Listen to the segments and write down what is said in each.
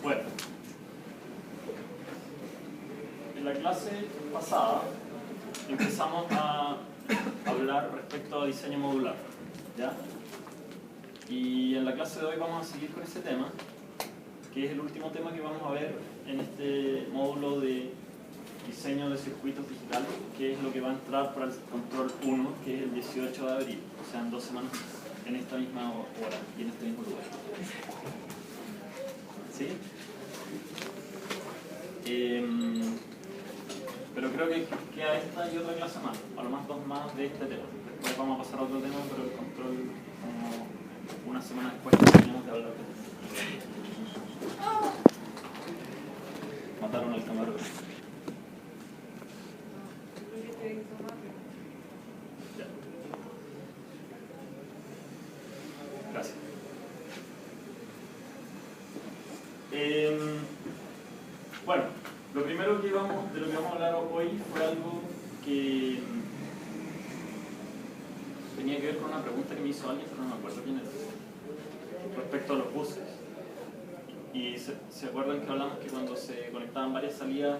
Bueno, en la clase pasada empezamos a hablar respecto a diseño modular, ¿ya? Y en la clase de hoy vamos a seguir con ese tema, que es el último tema que vamos a ver en este módulo de diseño de circuitos digitales, que es lo que va a entrar para el control 1, que es el 18 de abril, o sea, en 2 semanas, en esta misma hora y en este mismo lugar. ¿Sí? Pero creo que queda esta y otra clase más, a lo más 2 más de este tema. Después vamos a pasar a otro tema, pero el control, como una semana después, terminamos de hablar de esto. Mataron al camarógrafo. Ya. Gracias. Bueno, lo primero de lo que vamos a hablar hoy fue algo que tenía que ver con una pregunta que me hizo alguien, pero no me acuerdo quién era, respecto a los buses. Y se acuerdan que hablamos que cuando se conectaban varias salidas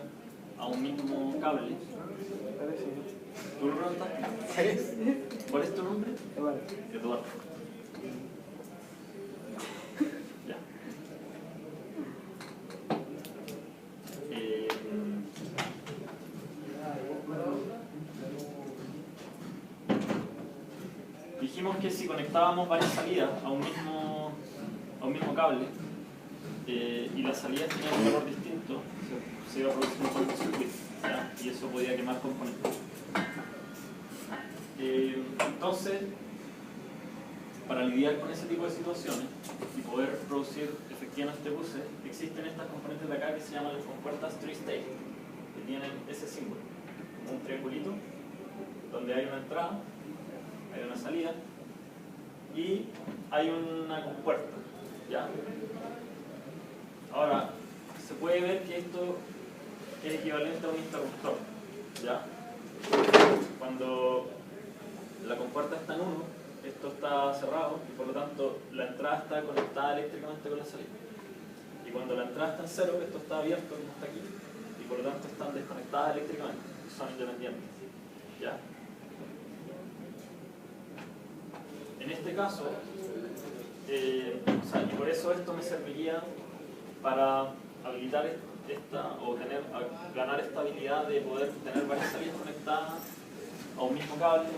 a un mismo cable. ¿Tú lo preguntaste? ¿Cuál es tu nombre? Eduardo. Ya. Dijimos que si conectábamos varias salidas a un mismo cable y las salidas tenían un valor distinto, se iba a producir un cortocircuito, ¿ya? Y eso podía quemar componentes. Entonces, para lidiar con ese tipo de situaciones y poder producir efectivamente buses, existen estas componentes de acá que se llaman las compuertas tri-state, que tienen ese símbolo, un triangulito donde hay una entrada, hay una salida y hay una compuerta, ¿ya? Ahora, se puede ver que esto es equivalente a un interruptor, ¿ya? Cuando la compuerta está en 1, esto está cerrado y por lo tanto la entrada está conectada eléctricamente con la salida. Y cuando la entrada está en 0, esto está abierto como está aquí. Y por lo tanto están desconectadas eléctricamente, son independientes, ¿ya? En este caso, y por eso esto me serviría para habilitar ganar esta habilidad de poder tener varias salidas conectadas a un mismo cable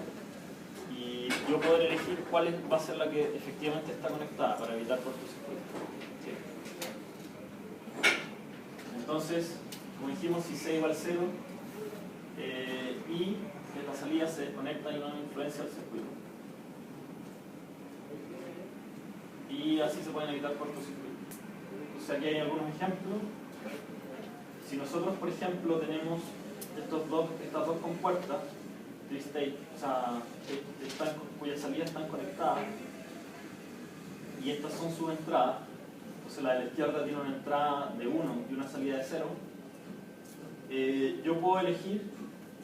y yo poder elegir cuál va a ser la que efectivamente está conectada para evitar cortocircuito. ¿Sí? Entonces, como dijimos, si C igual 0 y que la salida se desconecta y no influencia el circuito. Y así se pueden evitar cortocircuitos. Entonces aquí hay algunos ejemplos. Si nosotros, por ejemplo, tenemos estas dos compuertas tri-state, o sea, cuyas salidas están conectadas y estas son sus entradas, entonces la de la izquierda tiene una entrada de 1 y una salida de 0, yo puedo elegir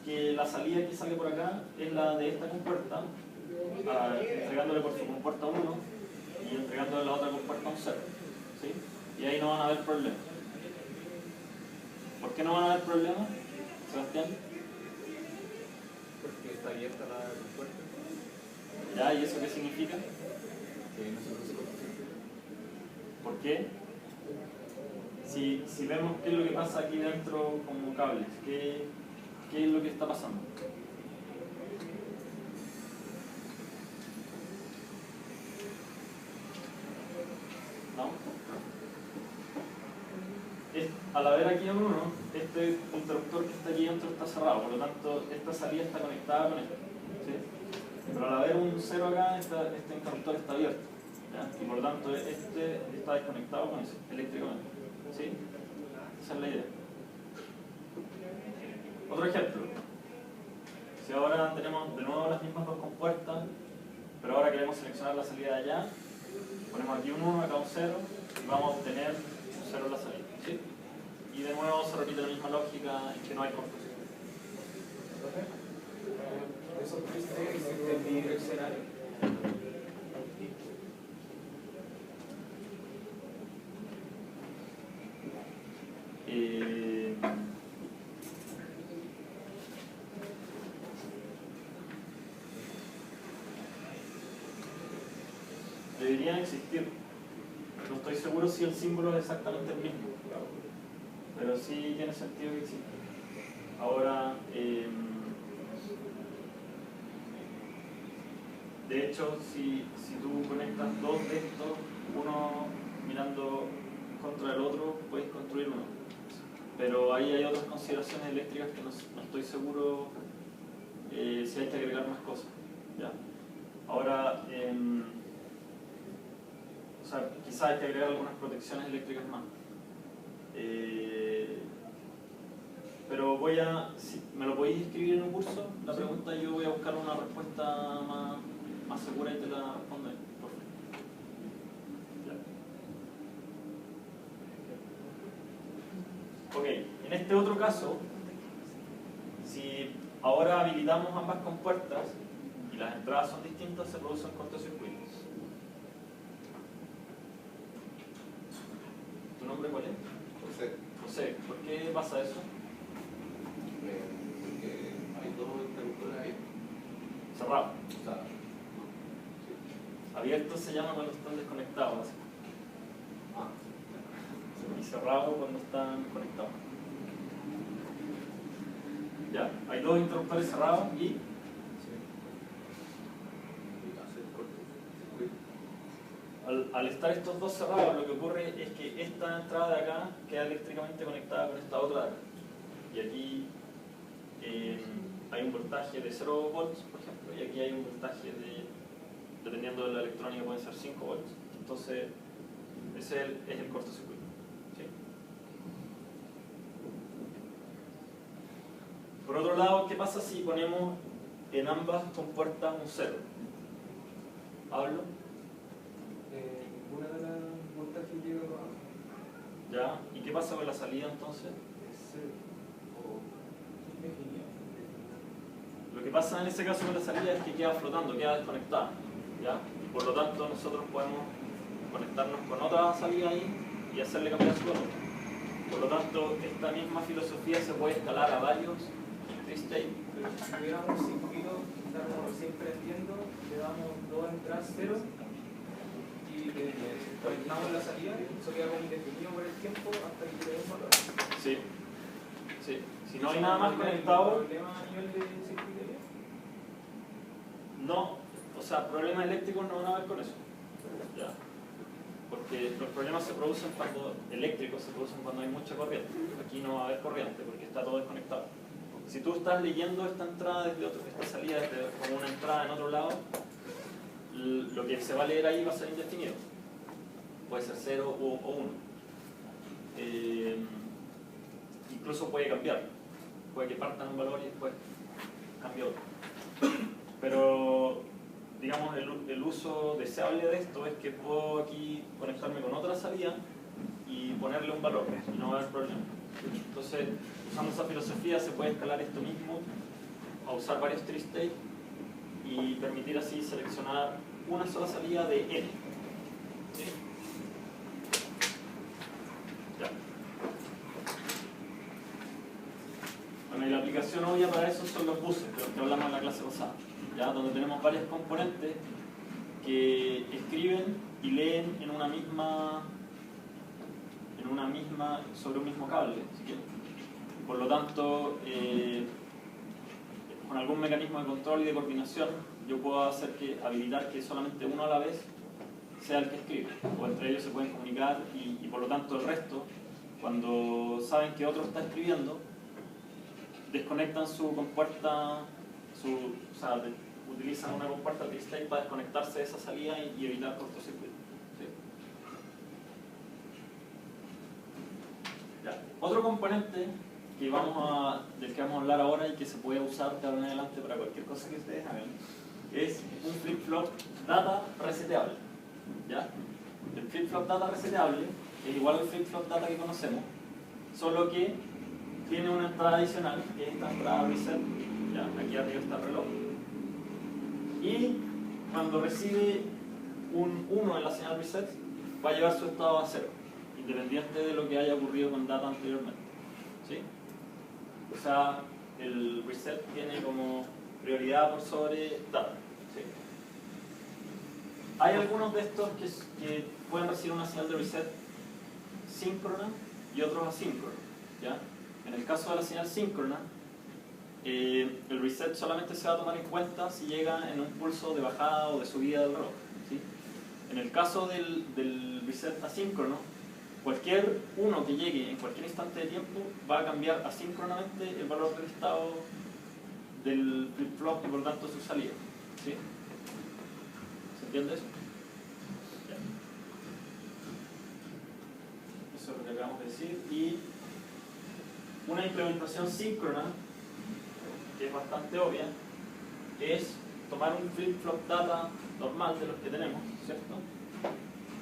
que la salida que sale por acá es la de esta compuerta, entregándole por su compuerta 1 y entregándole la otra compuerta un 0, ¿sí? Y ahí no van a haber problemas. ¿Por qué no van a haber problemas, Sebastián? Porque está abierta la compuerta. ¿Ya? ¿Y eso qué significa? Que no se produce cortocircuito. ¿Por qué? Si vemos qué es lo que pasa aquí dentro como cables, ¿qué es lo que está pasando? ¿No? Al haber aquí un 1, este interruptor que está aquí dentro está cerrado, por lo tanto esta salida está conectada con esto, ¿sí? Pero al haber un 0 acá, este interruptor está abierto, ¿ya? Y por lo tanto este está desconectado con eso, eléctricamente, ¿sí? Esa es la idea. Otro ejemplo. Si ahora tenemos de nuevo las mismas dos compuertas, pero ahora queremos seleccionar la salida de allá, ponemos aquí un 1, acá un 0, y vamos a obtener un 0 en la salida, ¿sí? Y de nuevo se repite la misma lógica en que no hay cortocircuito. Eso existe bidireccional. deberían existir. No estoy seguro si el símbolo es exactamente el mismo, pero sí tiene sentido que exista. Ahora, de hecho, si tú conectas dos de estos, uno mirando contra el otro, puedes construir uno. Pero ahí hay otras consideraciones eléctricas que no estoy seguro si hay que agregar más cosas. ¿Ya? Ahora, o sea, quizás hay que agregar algunas protecciones eléctricas más. Pero si me lo podéis escribir en un curso, la pregunta yo voy a buscar una respuesta más segura y te la responderé, por favor. Ya. Ok, en este otro caso, si ahora habilitamos ambas compuertas y las entradas son distintas, se producen cortocircuitos. ¿Tu nombre cuál es? José. José, ¿por qué pasa eso? Porque hay dos interruptores ahí. Cerrado. O sea, Abierto se llama cuando están desconectados. Y cerrado cuando están conectados. Ya, hay dos interruptores cerrados y al estar estos dos cerrados, lo que ocurre es que esta entrada de acá queda eléctricamente conectada con esta otra de acá. Y aquí hay un voltaje de 0 volts, por ejemplo, y aquí hay un voltaje dependiendo de la electrónica, pueden ser 5 volts. Entonces, ese es el cortocircuito. ¿Sí? Por otro lado, ¿qué pasa si ponemos en ambas compuertas un 0? ¿Pablo? Ninguna de las voltajes llega abajo. ¿Ya? ¿Y qué pasa con la salida entonces? Es cero. O indefinido. Lo que pasa en ese caso con la salida es que queda flotando, queda desconectada. ¿Ya? Y por lo tanto nosotros podemos conectarnos con otra salida ahí y hacerle cambiar su valor. Por lo tanto, esta misma filosofía se puede escalar a varios tri-state. Pero si tuviéramos un circuito, estamos recién prendiendo, le damos dos entradas cero y conectamos la salida, eso queda como indefinido por el tiempo hasta que llegue un valor. Sí. Sí. Si no hay nada más conectado, ¿Problema a nivel de circuitería? no. O sea, problemas eléctricos no van a haber con eso. ¿Ya? Porque los problemas eléctricos se producen cuando hay mucha corriente. Aquí no va a haber corriente porque está todo desconectado. Si tú estás leyendo esta entrada desde esta salida desde como una entrada en otro lado, lo que se va a leer ahí va a ser indefinido. Puede ser 0 o 1. Incluso puede cambiar. Puede que partan un valor y después cambie otro. Pero, digamos, el uso deseable de esto es que puedo aquí conectarme con otra salida y ponerle un valor y no va a haber problema. Entonces, usando esa filosofía se puede escalar esto mismo a usar varios tri-state y permitir así seleccionar una sola salida de N. ¿Sí? Ya. Bueno, y la aplicación obvia para eso son los buses, de los que hablamos en la clase pasada, ¿ya? Donde tenemos varios componentes que escriben y leen en una misma sobre un mismo cable, si quieren. Por lo tanto, con algún mecanismo de control y de coordinación, yo puedo habilitar que solamente uno a la vez sea el que escribe, o entre ellos se pueden comunicar y por lo tanto el resto, cuando saben que otro está escribiendo, desconectan su compuerta, utilizan una compuerta tri-state para desconectarse de esa salida y evitar cortocircuito. ¿Sí? Ya. Otro componente del que vamos a hablar ahora y que se puede usar de ahora en adelante para cualquier cosa que ustedes hagan, es un flip-flop data reseteable. ¿Ya? El flip-flop data reseteable es igual al flip-flop data que conocemos, solo que tiene una entrada adicional, que es esta entrada reset. ¿Ya? Aquí arriba está el reloj. Y cuando recibe un 1 en la señal reset, va a llevar su estado a 0, independiente de lo que haya ocurrido con data anteriormente. ¿Sí? O sea, el reset tiene como prioridad por sobre data. ¿Sí? Hay algunos de estos que pueden recibir una señal de reset síncrona y otros asíncronos, ¿ya? En el caso de la señal síncrona, el reset solamente se va a tomar en cuenta si llega en un pulso de bajada o de subida del reloj, ¿sí? En el caso del reset asíncrono, cualquier uno que llegue en cualquier instante de tiempo va a cambiar asíncronamente el valor del estado del flip-flop y por lo tanto su salida, ¿sí? ¿Se entiende eso? Ya. Eso es lo que acabamos de decir. Y una implementación síncrona, que es bastante obvia, es tomar un flip-flop data normal de los que tenemos, ¿cierto?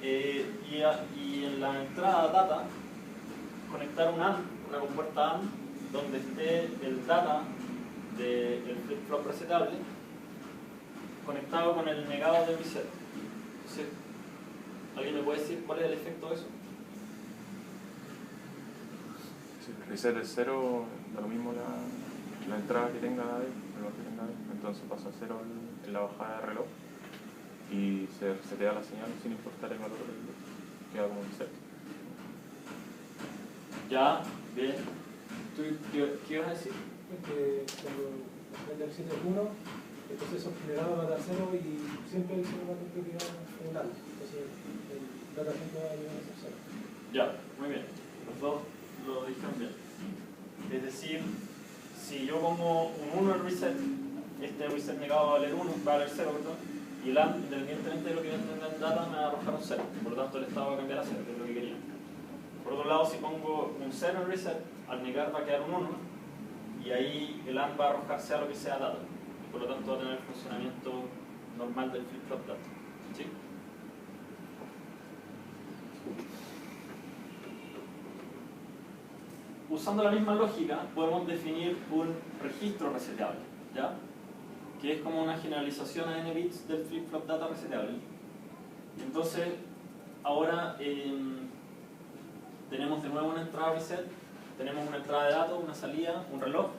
Y en la entrada data conectar un AND, una compuerta AND, donde esté el data del flip-flop resetable conectado con el negado de reset. Entonces, ¿alguien me puede decir cuál es el efecto de eso? Si el reset es 0, da lo mismo la entrada que tenga ahí, el valor que tenga ahí, entonces pasa a 0 en la bajada de reloj y se resetea la señal sin importar el valor del queda como reset. Ya, bien. ¿Tú qué ibas a decir? Que cuando el reset es 1, el proceso generado va a dar 0 y siempre el 0 va a tener que quedar en un alto. Entonces el data siempre va a llegar a ser 0. Ya, muy bien. Los dos lo dijeron bien. Es decir, si yo pongo un 1 en reset, este reset negado va a valer 1, va a valer 0, perdón, y el AND, independientemente de lo que yo tenga en data, me va a arrojar un 0. Por lo tanto, el estado va a cambiar a 0, que es lo que quería. Por otro lado, si pongo un 0 en reset, al negar va a quedar un 1, y ahí el AND va a arrojar sea lo que sea data. Por lo tanto, va a tener el funcionamiento normal del flip-flop data. ¿Sí? Usando la misma lógica, podemos definir un registro reseteable, ¿ya? Que es como una generalización a n bits del flip-flop data reseteable. Entonces, ahora tenemos de nuevo una entrada reset, tenemos una entrada de datos, una salida, un reloj,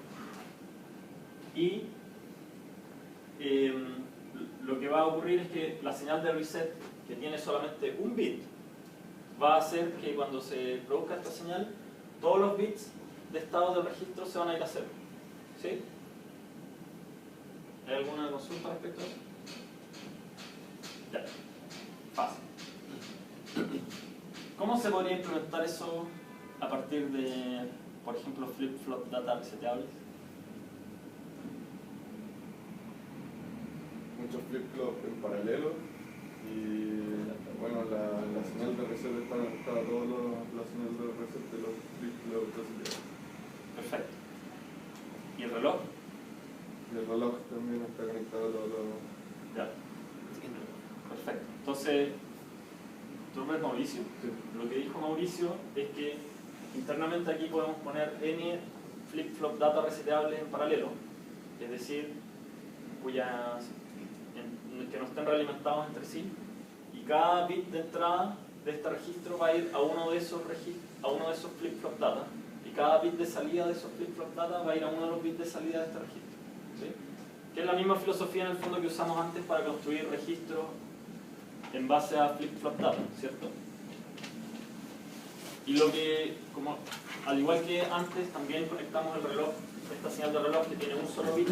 y lo que va a ocurrir es que la señal de reset, que tiene solamente un bit, va a hacer que cuando se produzca esta señal, todos los bits de estado del registro se van a ir a cero. ¿Sí? ¿Hay alguna consulta respecto a eso? Ya. Fácil. ¿Cómo se podría implementar eso a partir de, por ejemplo, flip-flop data reseteables? Muchos flip-flops en paralelo y bueno, la señal de reset está conectada a todos la señal de reset de los flip-flops reseteables. Perfecto. ¿Y el reloj? Y el reloj también está conectado a todos los... Ya. Perfecto. Entonces, ¿tú ves Mauricio? Sí. Lo que dijo Mauricio es que internamente aquí podemos poner n flip-flop data reseteables en paralelo, es decir, que no estén realimentados entre sí, y cada bit de entrada de este registro va a ir a uno de esos flip-flop data, y cada bit de salida de esos flip-flop data va a ir a uno de los bits de salida de este registro, ¿sí? Que es la misma filosofía en el fondo que usamos antes para construir registros en base a flip-flop data, ¿cierto? Y lo que, como, al igual que antes, también conectamos el reloj, esta señal de reloj que tiene un solo bit,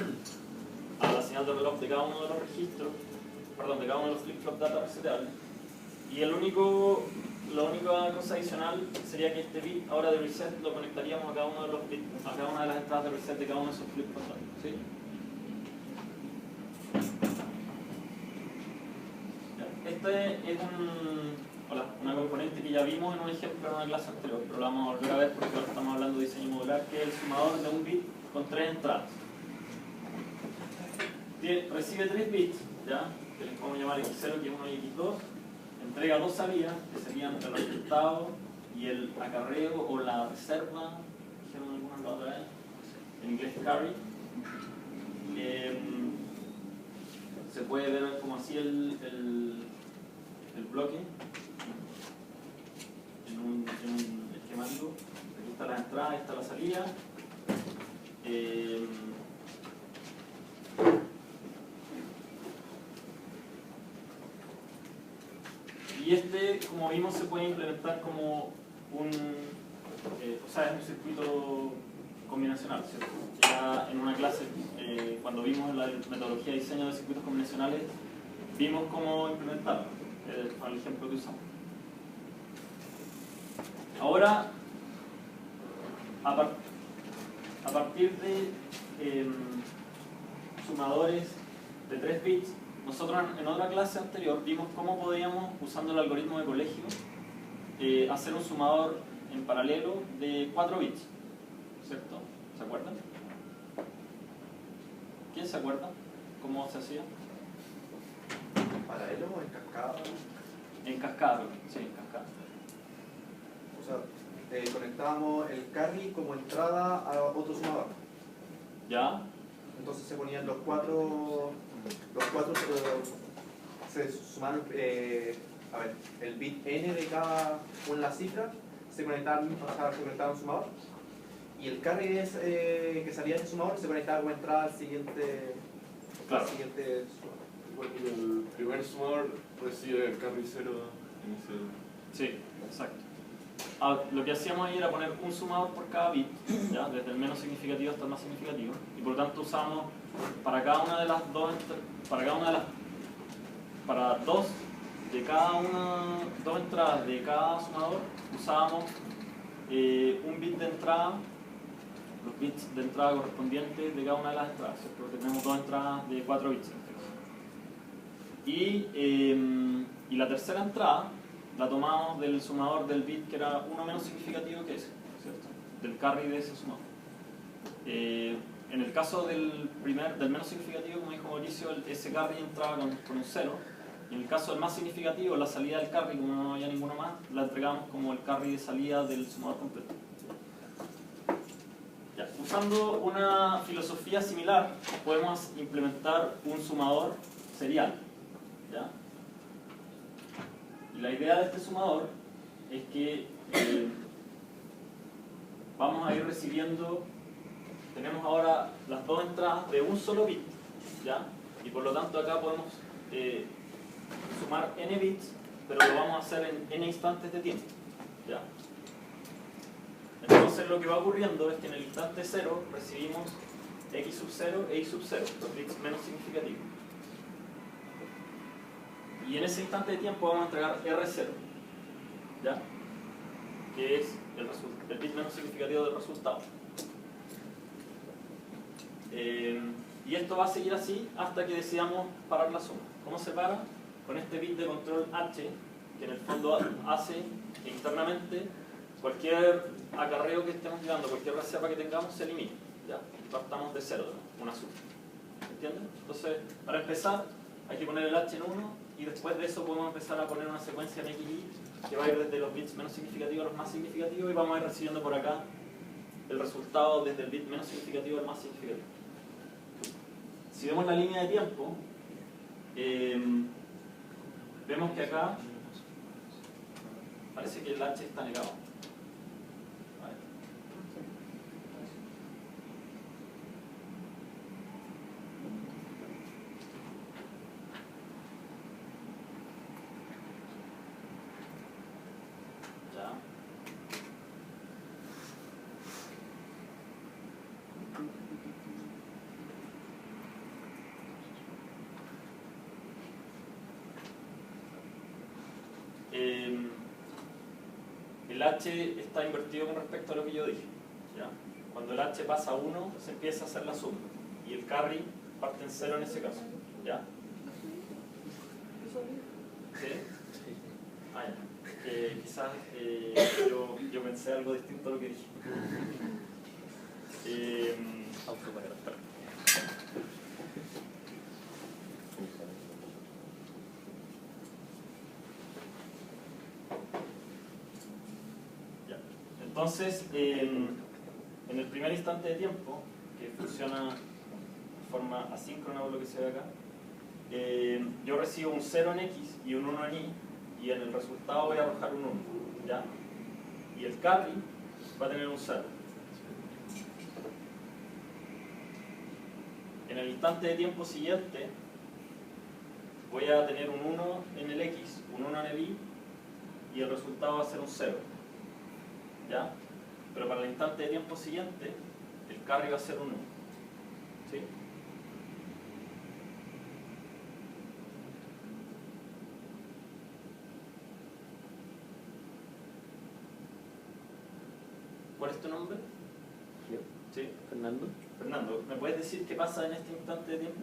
a la señal de reloj de cada uno de los registros, perdón, de cada uno de los flip-flop data reseteables. Y la única cosa adicional sería que este bit ahora de reset lo conectaríamos a cada uno de los bits, a cada una de las entradas de reset de cada uno de esos flip-flop data, ¿sí? Este es una componente que ya vimos en un ejemplo en una clase anterior, pero la vamos a volver a ver porque ahora estamos hablando de diseño modular, que es el sumador de un bit con 3 entradas. Recibe 3 bits, ¿ya? Que les podemos llamar X0, que es 1 y X2, entrega 2 salidas, que serían el resultado y el acarreo o la reserva, dijeron algunos la otra vez, en inglés carry. Se puede ver como así el bloque en un esquemático. Aquí está la entrada, aquí está la salida. Y este, como vimos, se puede implementar como o sea, es un circuito combinacional, ¿cierto? Ya en una clase, cuando vimos la metodología de diseño de circuitos combinacionales, vimos cómo implementarlo, con el ejemplo que usamos. Ahora, a partir de sumadores de 3 bits, nosotros en otra clase anterior vimos cómo podíamos, usando el algoritmo de colegio, hacer un sumador en paralelo de 4 bits, ¿cierto? ¿Se acuerdan? ¿Quién se acuerda cómo se hacía? ¿En paralelo o en cascada? En cascada, sí, en cascada. O sea, conectábamos el carry como entrada a otro sumador. ¿Ya? Entonces se ponían los cuatro se sumaron, a ver, el bit n de cada una de las cifras, se conectaba a un sumador. Y el carry que salía de ese sumador se conectaba como entrada al siguiente, Claro. al siguiente sumador. Bueno, y el primer sumador recibe el carry 0 inicial. Sí, exacto. Lo que hacíamos ahí era poner un sumador por cada bit, ¿ya? Desde el menos significativo hasta el más significativo, y por lo tanto usamos para cada una de las dos, para dos entradas de cada sumador, usábamos un bit de entrada, los bits de entrada correspondientes de cada una de las entradas, ¿cierto? Porque tenemos dos entradas de 4 bits en este caso. Y la tercera entrada la tomamos del sumador del bit que era uno menos significativo que ese, ¿cierto? Del carry de ese sumador. En el caso del menos significativo, como dijo Mauricio, ese carry entraba con un 0. Y en el caso del más significativo, la salida del carry, como no había ninguno más, la entregamos como el carry de salida del sumador completo. Ya, usando una filosofía similar, podemos implementar un sumador serial, ¿ya? Y la idea de este sumador es que vamos a ir recibiendo, tenemos ahora las dos entradas de un solo bit, ¿ya? Y por lo tanto acá podemos sumar n bits, pero lo vamos a hacer en n instantes de tiempo, ¿ya? Entonces lo que va ocurriendo es que en el instante 0 recibimos x sub 0 e y sub 0, los bits menos significativos. Y en ese instante de tiempo vamos a entregar R0, ¿ya? Que es el bit menos significativo del resultado. Y esto va a seguir así hasta que decidamos parar la suma. ¿Cómo se para? Con este bit de control H, que en el fondo hace internamente cualquier acarreo que estemos llevando, cualquier reserva que tengamos, se elimina. ¿Ya? Partamos de 0, una suma. ¿Entienden? Entonces, para empezar, hay que poner el H en 1 y después de eso podemos empezar a poner una secuencia en X y que va a ir desde los bits menos significativos a los más significativos y vamos a ir recibiendo por acá el resultado desde el bit menos significativo al más significativo. Si vemos la línea de tiempo, vemos que acá parece que el H está negado. Ya. El H está invertido con respecto a lo que yo dije, ¿ya? Cuando el H pasa a 1 se empieza a hacer la suma y el carry parte en 0 en ese caso, ¿ya? ¿Sí? Ah, ya. Quizás yo pensé algo distinto a lo que dije. Entonces, en el primer instante de tiempo, que funciona de forma asíncrona o lo que se ve acá, yo recibo un 0 en X y un 1 en Y, y en el resultado voy a arrojar un 1, ¿ya? Y el carry va a tener un 0. En el instante de tiempo siguiente, voy a tener un 1 en el X, un 1 en el Y y el resultado va a ser un 0. ¿Ya? Pero para el instante de tiempo siguiente, el carry va a ser un 1. ¿Sí? ¿Cuál es tu nombre? Yo, ¿Sí? Fernando. Fernando, ¿me puedes decir qué pasa en este instante de tiempo?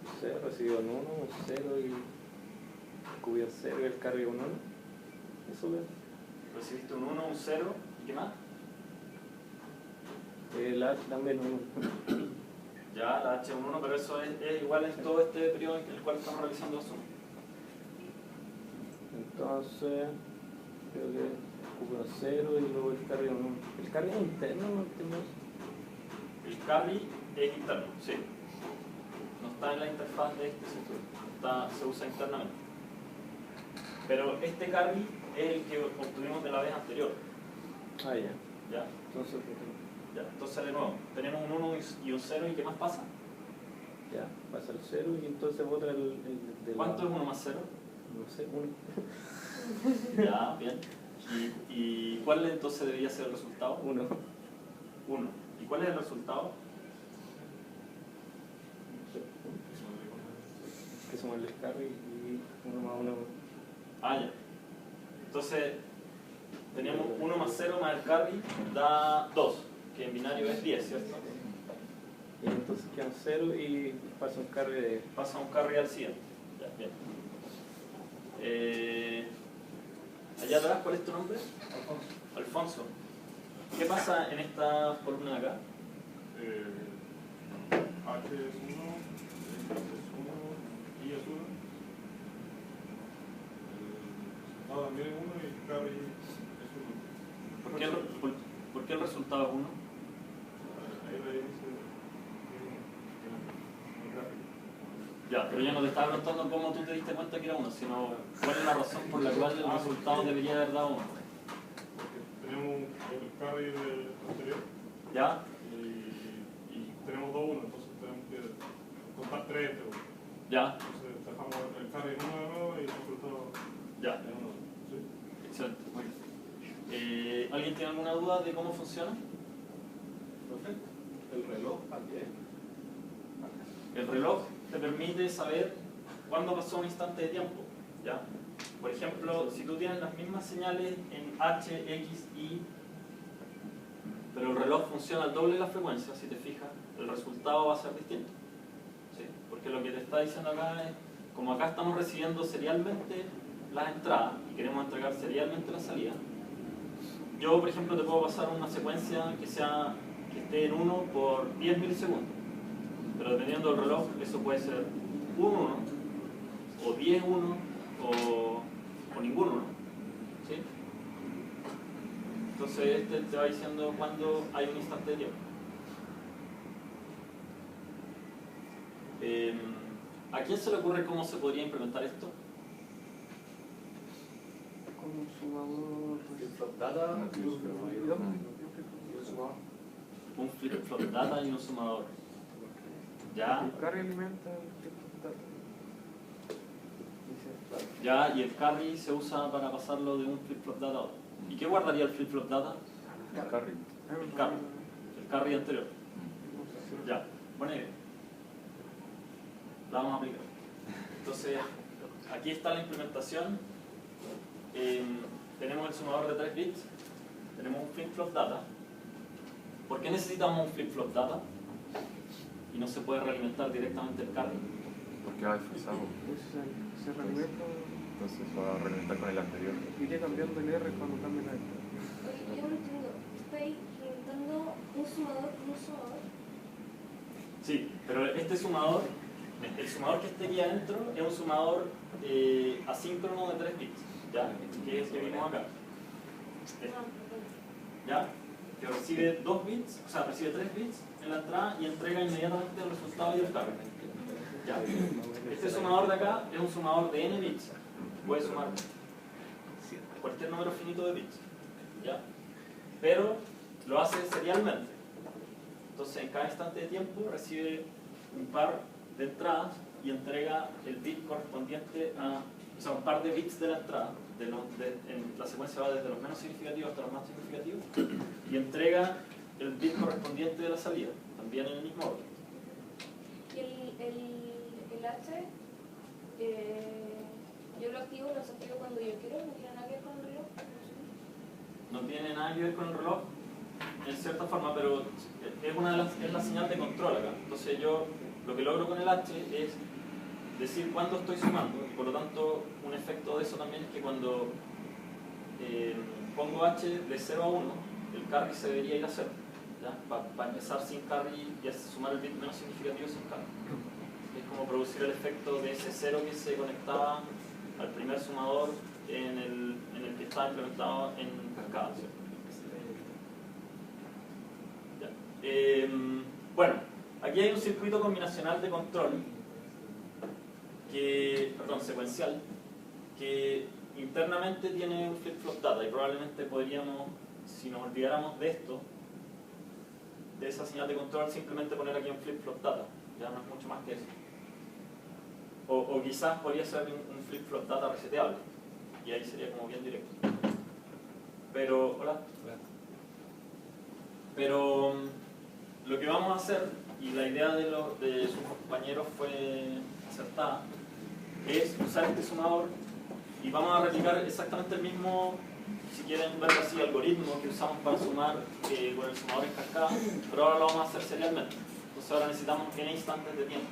No sé, recibió un 1, un 0 y cubió 0 y el carry un 1. Eso veo. Recibiste un 1, un 0, ¿y qué más? El H también 1. Ya, la H es un 1, pero eso es igual en todo este periodo en el cual estamos realizando la suma. Entonces, creo que cubrió 0 y luego el carry un 1. ¿El carry es interno? No entiendo eso. El carry es interno, sí. No está en la interfaz de este sector, se usa internamente. Pero este carry es el que obtuvimos de la vez anterior. Ah, ya. ¿Ya? Entonces, Ya. Entonces, de nuevo, tenemos un 1 y un 0, ¿y qué más pasa? ya, pasa el 0 y entonces vota el de ¿Cuánto es 1 más 0? No sé, 1. Ya, bien. ¿Y cuál entonces debería ser el resultado? 1. 1. ¿Y cuál es el resultado? Que somos el carry y 1 más 1. Ah, ya. Entonces, tenemos 1 más 0 más el carry da 2, que en binario es 10, ¿cierto? Y entonces queda un 0 y pasa un carry de... Pasa un carry al siguiente. Ya, bien. Allá atrás, ¿cuál es tu nombre? Alfonso. Alfonso. ¿Qué pasa en esta columna de acá? H es 1, X es 1, Y es 1. No, también es 1 y carry es 1. ¿Por qué el resultado es 1? Ahí le dice el gráfico. Ya, pero yo no te estaba preguntando cómo tú te diste cuenta que era 1, sino cuál es la razón por la cual el resultado debería haber dado 1. Porque tenemos el carry del anterior ¿Ya? y tenemos 2 1, entonces tenemos que contar 3 entre 1. ¿Ya? Entonces dejamos el carry en 1 de nuevo y el resultado Ya. en 1. ¿Sí? Excelente. Muy bien. ¿Alguien tiene alguna duda de cómo funciona? Perfecto. El reloj también. El reloj te permite saber cuándo pasó un instante de tiempo. ¿Ya? Por ejemplo, si tú tienes las mismas señales en H, X, Y, pero el reloj funciona al doble de la frecuencia, si te fijas, el resultado va a ser distinto. ¿Sí? Porque lo que te está diciendo acá es, como acá estamos recibiendo serialmente las entradas y queremos entregar serialmente las salidas, yo, por ejemplo, te puedo pasar una secuencia que esté en 1 por 10 milisegundos. Pero dependiendo del reloj, eso puede ser 1, 1, o 10, 1, o ningún 1. ¿Sí? Entonces, este te va diciendo cuándo hay un instante de tiempo. ¿A quién se le ocurre cómo se podría implementar esto? Como un sumador... Flip-flop data, Un flip-flop data y un sumador. ¿Ya? El carry alimenta el flip-flop data. ¿Ya? Y el carry se usa para pasarlo de un flip-flop data a otro. ¿Y qué guardaría el flip-flop data? El carry. El carry anterior. Ya, buena idea. La vamos a aplicar. Entonces, aquí está la implementación. Tenemos el sumador de 3 bits. Tenemos un flip-flop data. ¿Por qué necesitamos un flip-flop data? Y no se puede realimentar directamente el carry. Porque va desfasado. Se realimenta... Entonces va a realimentar con el anterior. Iría cambiando el R cuando cambie la... Yo no entiendo. ¿Estáis inventando un sumador con un sumador? Sí, pero este sumador, el sumador que esté aquí adentro es un sumador asíncrono de 3 bits, ¿ya? Que es el que vimos acá. ¿Ya? Que recibe 2 bits, o sea, recibe 3 bits en la entrada y entrega inmediatamente el resultado y el carry. ¿Ya? Este sumador de acá es un sumador de n bits. Puede sumar cualquier número finito de bits. ¿Ya? Pero lo hace serialmente. Entonces, en cada instante de tiempo recibe un par de entradas y entrega el bit correspondiente a, o sea, un par de bits de la entrada. En la secuencia va desde los menos significativos hasta los más significativos, y entrega el bit correspondiente de la salida, también en el mismo orden. Y el H, yo lo activo o lo desactivo cuando yo quiero, no tiene nada que ver con el reloj. No tiene nada que ver con el reloj, en cierta forma, pero es la señal de control acá. Entonces yo lo que logro con el H es decir cuándo estoy sumando, y por lo tanto un efecto de eso también es que cuando pongo H de 0 a 1, el carry se debería ir a 0, para empezar sin carry y sumar el bit menos significativo sin carry. Es como producir el efecto de ese 0 que se conectaba al primer sumador en el que estaba implementado en cascada, ¿cierto? Bueno, aquí hay un circuito combinacional de control secuencial, que internamente tiene un flip-flop data, y probablemente podríamos, si nos olvidáramos de esto, de esa señal de control, simplemente poner aquí un flip-flop data, ya no es mucho más que eso. O quizás podría ser un flip-flop data reseteable, y ahí sería como bien directo. Pero, hola. Pero lo que vamos a hacer, y la idea de sus compañeros fue acertada, es usar este sumador y vamos a replicar exactamente el mismo, si quieren verlo así, algoritmo que usamos para sumar con el sumador en cascada, pero ahora lo vamos a hacer serialmente. Entonces ahora necesitamos n instantes de tiempo.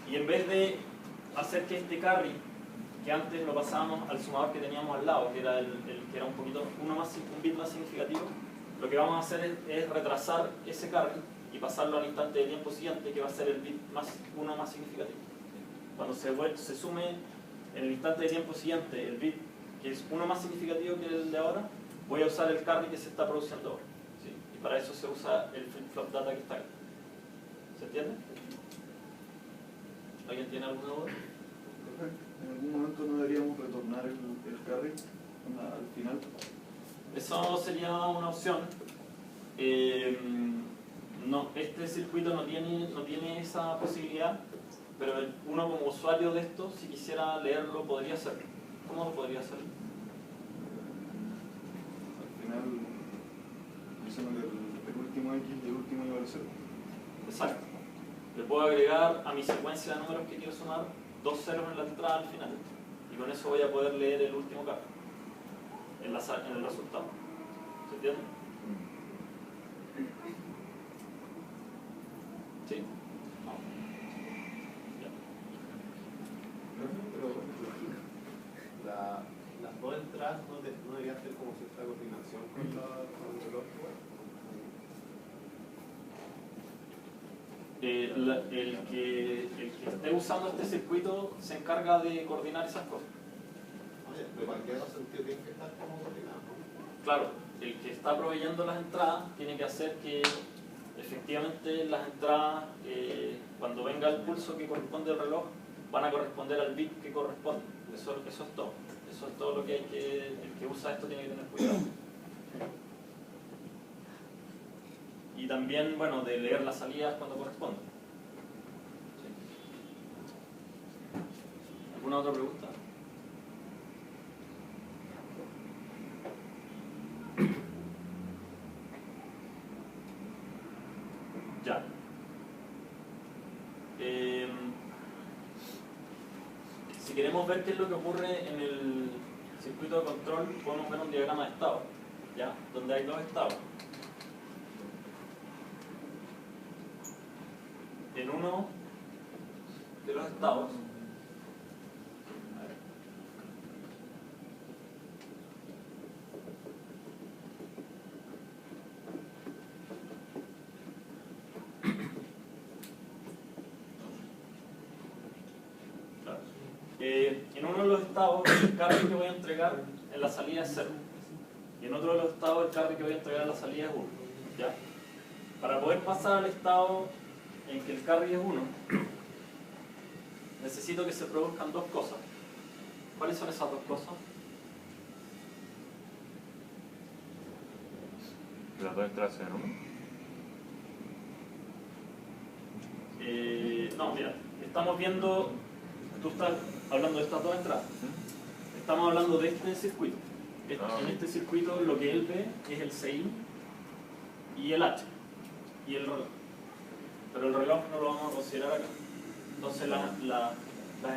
Y en vez de hacer que este carry, que antes lo pasábamos al sumador que teníamos al lado, que era el que era un bit más significativo, lo que vamos a hacer es retrasar ese carry y pasarlo al instante de tiempo siguiente, que va a ser el bit uno más significativo. Cuando se sume en el instante de tiempo siguiente el bit que es uno más significativo que el de ahora, voy a usar el carry que se está produciendo ahora, ¿sí? Y para eso se usa el flip-flop data que está aquí. ¿Se entiende? ¿Alguien tiene alguna duda? ¿En algún momento no deberíamos retornar el carry al final? Eso sería una opción. No, este circuito no tiene esa posibilidad, pero uno como usuario de esto, si quisiera leerlo, podría hacerlo. ¿Cómo lo podría hacer? Al final, diciendo que el último X y el último igual a 0. Exacto. Le puedo agregar a mi secuencia de números que quiero sumar 2 ceros en la entrada al final, y con eso voy a poder leer el último carry en el resultado. ¿Se entiende? ¿Sí? No. Ya. Las dos entradas no deberían tener como cierta coordinación con el reloj. El que esté usando este circuito se encarga de coordinar esas cosas. Oye, pero para qué sentido tiene que estar como coordinado. Claro, el que está proveyendo las entradas tiene que hacer que efectivamente las entradas, cuando venga el pulso que corresponde al reloj, van a corresponder al bit que corresponde. Eso es todo. Eso es todo lo que el que usa esto tiene que tener cuidado. Y también, bueno, de leer las salidas cuando corresponde. ¿Sí? ¿Alguna otra pregunta? Ya. Si queremos ver qué es lo que ocurre en el circuito de control, podemos ver un diagrama de estado, ¿ya? Donde hay dos estados. En uno de los estados, el carry que voy a entregar en la salida es 0. Y en otro de los estados, el carry que voy a entregar en la salida es 1. ¿Ya? Para poder pasar al estado en que el carry es 1, necesito que se produzcan dos cosas. ¿Cuáles son esas dos cosas? Las dos entradas en 1. No, mira, estamos viendo, tú estás hablando de estas dos entradas. Estamos hablando de este circuito. En este circuito lo que él ve es el CI y el H y el reloj. Pero el reloj no lo vamos a considerar acá. Entonces las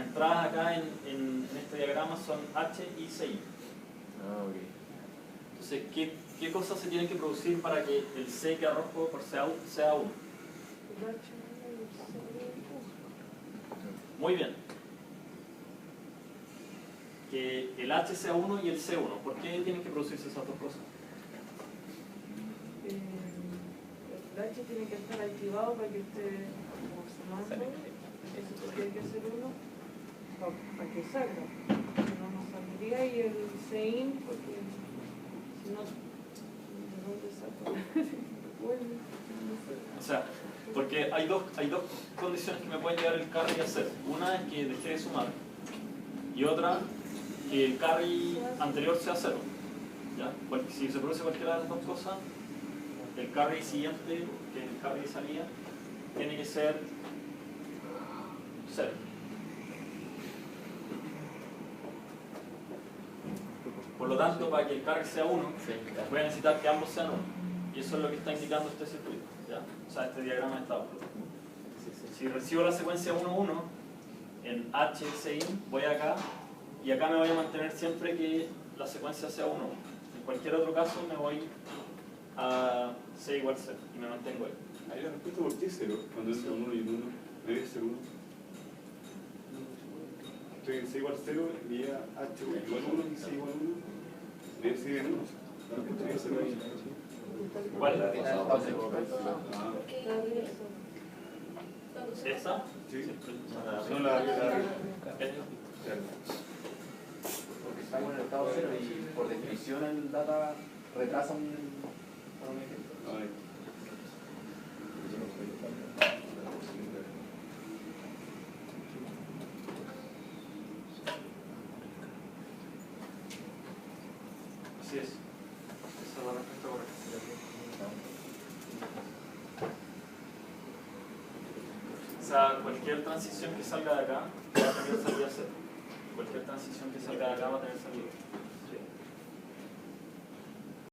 entradas acá en este diagrama son H y CI. Entonces, ¿qué cosas se tienen que producir para que el C que arrojo por sea 1? Muy bien. Que el H sea 1 y el C 1. ¿Por qué tienen que producirse esas dos cosas? El H tiene que estar activado para que esté sumando. Eso tiene que ser 1 para que salga. Si no, no saldría. Y el CIN, porque si no, ¿de dónde saco? Bueno, O sea, porque hay dos condiciones que me pueden llevar el carry a hacer. Una es que deje de sumar y otra que el carry anterior sea 0. ¿Ya? Si se produce cualquiera de las dos cosas, el carry siguiente, que es el carry de salida, tiene que ser 0. Por lo tanto, para que el carry sea 1, voy a necesitar que ambos sean 1. Y eso es lo que está indicando este circuito. ¿Ya? O sea, este diagrama de estado. Si recibo la secuencia 1, 1, en H, C, voy acá, y acá me voy a mantener siempre que la secuencia sea 1. En cualquier otro caso me voy a C igual 0 y me mantengo ahí. Ahí la respuesta, ¿por qué 0? Cuando es 1 y 1, debe ser 1. Estoy en C igual 0 y ya H igual 1 y C igual 1. Debe ser en 1. La respuesta debe ser ahí. ¿Cuál? Porque ¿Esa? Sí. No, la esta. Porque estamos en el estado 0 y por definición el data retrasa un ejemplo. Así es. Esa es la respuesta correcta. O sea, cualquier transición que salga de acá va a tener salida 0. Cualquier transición que salga de acá va a tener salida.